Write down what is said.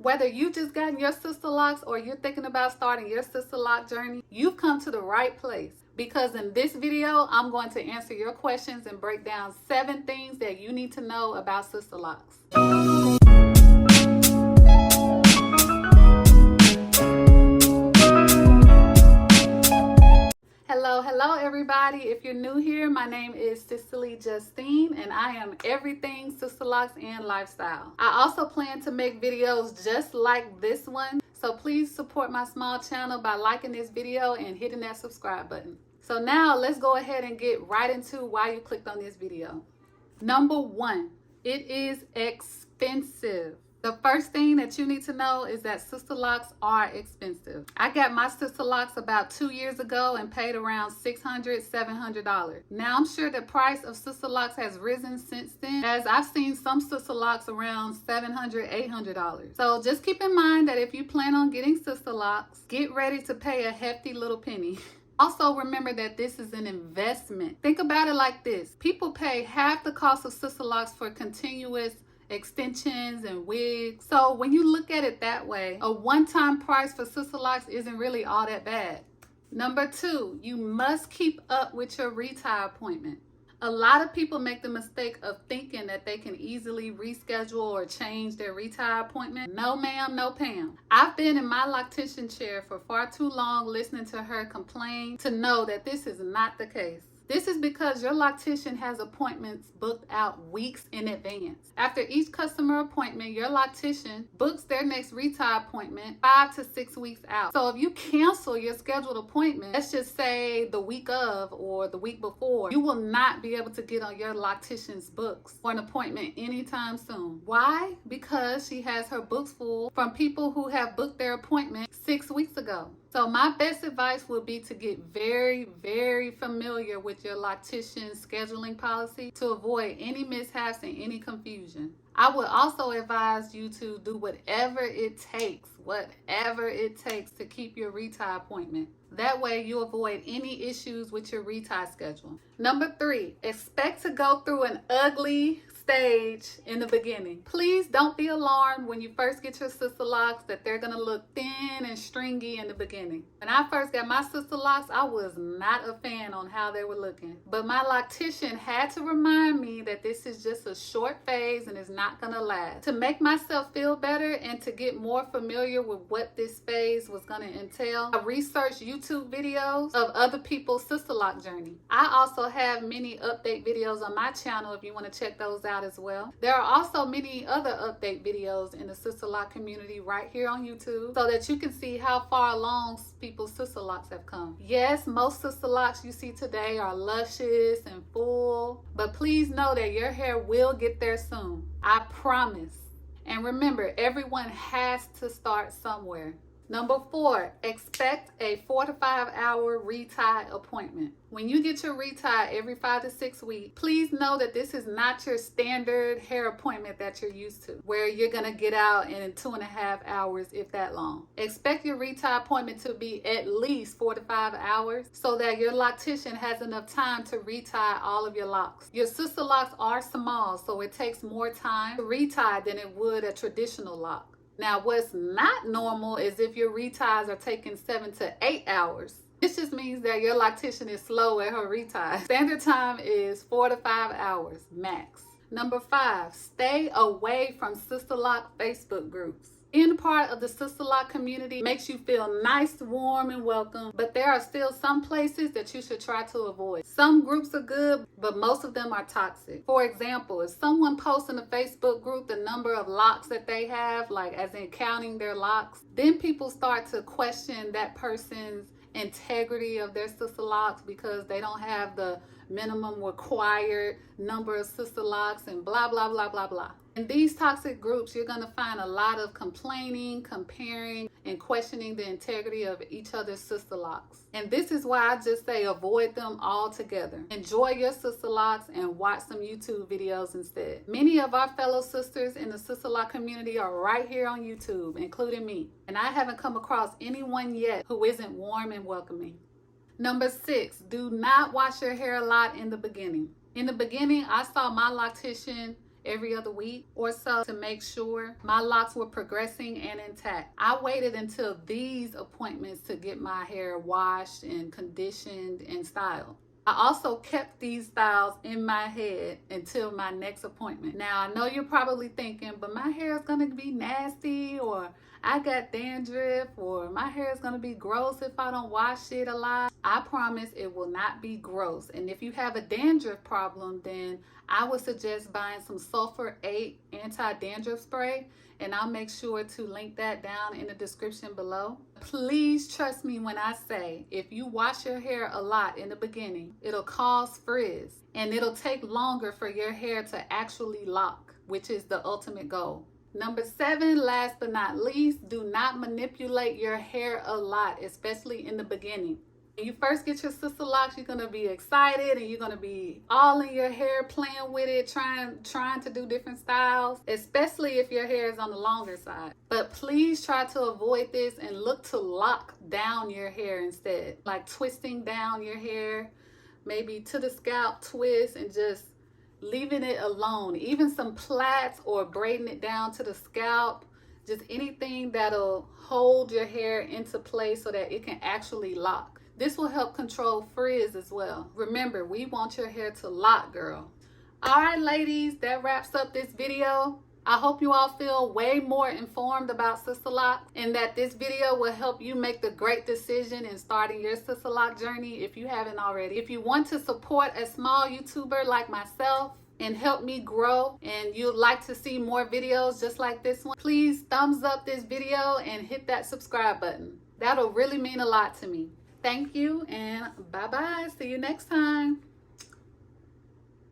Whether you just gotten your sister locks or you're thinking about starting your sister lock journey, you've come to the right place. Because in this video, I'm going to answer your questions and break down 7 things that you need to know about sister locks. Hello everybody. If you're new here, my name is Cicely Justine and I am everything sister locks and lifestyle. I also plan to make videos just like this one, so please support my small channel by liking this video and hitting that subscribe button. So now let's go ahead and get right into why you clicked on this video. Number 1, it is expensive. The first thing that you need to know is that sister locks are expensive. I got my sister locks about 2 years ago and paid around $600, $700. Now I'm sure the price of sister locks has risen since then, as I've seen some sister locks around $700, $800. So just keep in mind that if you plan on getting sister locks, get ready to pay a hefty little penny. Also, remember that this is an investment. Think about it like this. People pay half the cost of sister locks for continuous extensions and wigs. So when you look at it that way, a one-time price for sister locks isn't really all that bad. Number 2, you must keep up with your retie appointment. A lot of people make the mistake of thinking that they can easily reschedule or change their retie appointment. No ma'am, no Pam. I've been in my loctician chair for far too long listening to her complain to know that this is not the case. This is because your loctician has appointments booked out weeks in advance. After each customer appointment, your loctician books their next retie appointment 5 to 6 weeks out. So if you cancel your scheduled appointment, let's just say the week of or the week before, you will not be able to get on your loctician's books for an appointment anytime soon. Why? Because she has her books full from people who have booked their appointment 6 weeks ago. So my best advice would be to get very, very familiar with your loctician's scheduling policy to avoid any mishaps and any confusion. I would also advise you to do whatever it takes to keep your retie appointment. That way you avoid any issues with your retie schedule. Number 3, expect to go through an ugly stage in the beginning. Please don't be alarmed when you first get your sister locks that they're gonna look thin and stringy in the beginning. When I first got my sister locks, I was not a fan on how they were looking, but my loctician had to remind me that this is just a short phase and is not gonna last. To make myself feel better and to get more familiar with what this phase was gonna entail, I researched YouTube videos of other people's sister lock journey. I also have many update videos on my channel if you want to check those out as well. There are also many other update videos in the sister lock community right here on YouTube so that you can see how far along people's sister locks have come. Yes, most sister locks you see today are luscious and full, but please know that your hair will get there soon. I promise. And remember, everyone has to start somewhere. Number 4, expect a 4 to 5 hour retie appointment. When you get your retie every 5 to 6 weeks, please know that this is not your standard hair appointment that you're used to, where you're gonna get out in 2.5 hours, if that long. Expect your retie appointment to be at least 4 to 5 hours so that your loctician has enough time to retie all of your locks. Your sister locks are small, so it takes more time to retie than it would a traditional lock. Now, what's not normal is if your reties are taking 7 to 8 hours. This just means that your loctician is slow at her retie. Standard time is 4 to 5 hours max. Number 5, stay away from sister lock Facebook groups. Being part of the sister lock community makes you feel nice, warm, and welcome, but there are still some places that you should try to avoid. Some groups are good, but most of them are toxic. For example, if someone posts in a Facebook group the number of locks that they have, like as in counting their locks, then people start to question that person's integrity of their sister locks because they don't have the minimum required number of sister locks and blah, blah, blah, blah, blah. In these toxic groups, you're going to find a lot of complaining, comparing, and questioning the integrity of each other's sister locks. And this is why I just say avoid them altogether. Enjoy your sister locks and watch some YouTube videos instead. Many of our fellow sisters in the sister lock community are right here on YouTube, including me. And I haven't come across anyone yet who isn't warm and welcoming. Number 6, do not wash your hair a lot in the beginning. In the beginning, I saw my loctician every other week or so to make sure my locks were progressing and intact. I waited until these appointments to get my hair washed and conditioned and styled. I also kept these styles in my head until my next appointment. Now, I know you're probably thinking, but my hair is going to be nasty, or I got dandruff, or my hair is going to be gross if I don't wash it a lot. I promise it will not be gross. And if you have a dandruff problem, then I would suggest buying some sulfur 8 anti-dandruff spray, and I'll make sure to link that down in the description below. Please trust me when I say, if you wash your hair a lot in the beginning, it'll cause frizz, and it'll take longer for your hair to actually lock, which is the ultimate goal. Number 7, last but not least, do not manipulate your hair a lot, especially in the beginning. When you first get your SISTERLOCks, you're going to be excited and you're going to be all in your hair, playing with it, trying to do different styles, especially if your hair is on the longer side. But please try to avoid this and look to lock down your hair instead, like twisting down your hair, maybe to the scalp twist, and just leaving it alone. Even some plaits or braiding it down to the scalp, just anything that'll hold your hair into place so that it can actually lock. This will help control frizz as well. Remember, we want your hair to lock, girl. All right, ladies, that wraps up this video. I hope you all feel way more informed about SISTERLOCK, and that this video will help you make the great decision in starting your SISTERLOCK journey if you haven't already. If you want to support a small YouTuber like myself and help me grow, and you'd like to see more videos just like this one, please thumbs up this video and hit that subscribe button. That'll really mean a lot to me. Thank you, and bye-bye. See you next time.